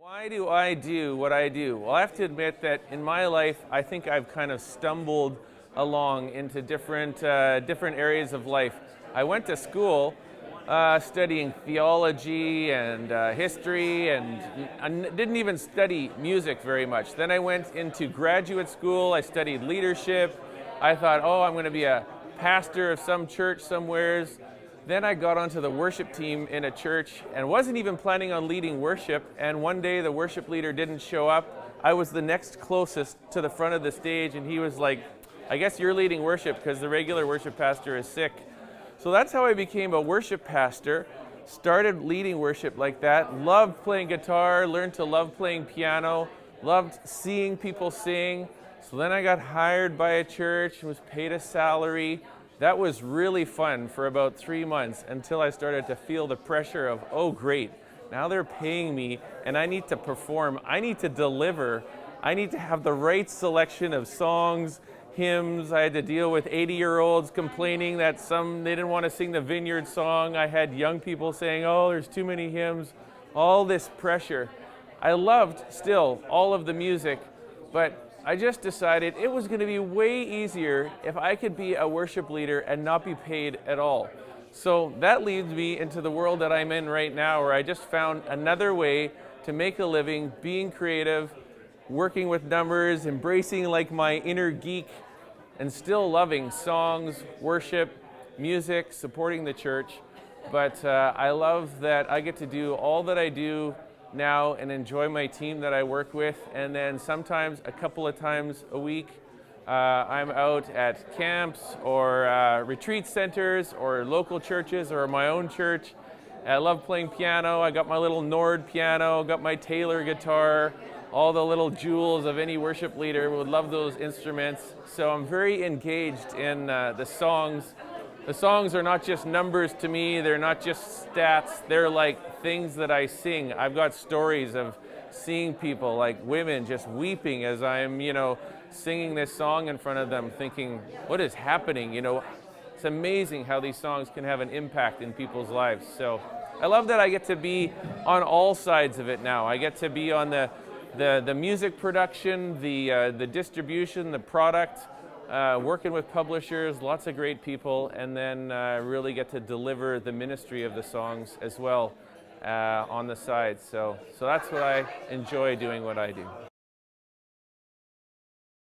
Why do I do what I do? Well, I have to admit that in my life, I think I've kind of stumbled along into different areas of life. I went to school studying theology and history, and I didn't even study music very much. Then I went into graduate school. I studied leadership. I thought, oh, I'm going to be a pastor of some church somewheres. Then I got onto the worship team in a church and wasn't even planning on leading worship. And one day the worship leader didn't show up. I was the next closest to the front of the stage, and he was like, I guess you're leading worship because the regular worship pastor is sick. So that's how I became a worship pastor, started leading worship like that, loved playing guitar, learned to love playing piano, loved seeing people sing. So then I got hired by a church and was paid a salary. That was really fun for about 3 months until I started to feel the pressure of, oh great, now they're paying me and I need to perform, I need to deliver, I need to have the right selection of songs, hymns. I had to deal with 80-year-olds complaining that they didn't want to sing the Vineyard song. I had young people saying, oh, there's too many hymns, all this pressure. I loved still all of the music, but I just decided it was going to be way easier if I could be a worship leader and not be paid at all. So that leads me into the world that I'm in right now, where I just found another way to make a living, being creative, working with numbers, embracing like my inner geek, and still loving songs, worship, music, supporting the church. But I love that I get to do all that I do now and enjoy my team that I work with, and then sometimes a couple of times a week I'm out at camps or retreat centers or local churches or my own church. I love playing piano. I got my little Nord piano, got my Taylor guitar, all the little jewels of any worship leader would love those instruments. So I'm very engaged in the songs. The songs are not just numbers to me, they're not just stats, they're like things that I sing. I've got stories of seeing people, like women, just weeping as I'm, singing this song in front of them, thinking, what is happening? It's amazing how these songs can have an impact in people's lives. So I love that I get to be on all sides of it now. I get to be on the music production, the distribution, the product, working with publishers, lots of great people, and then really get to deliver the ministry of the songs as well on the side. So that's what I enjoy doing what I do.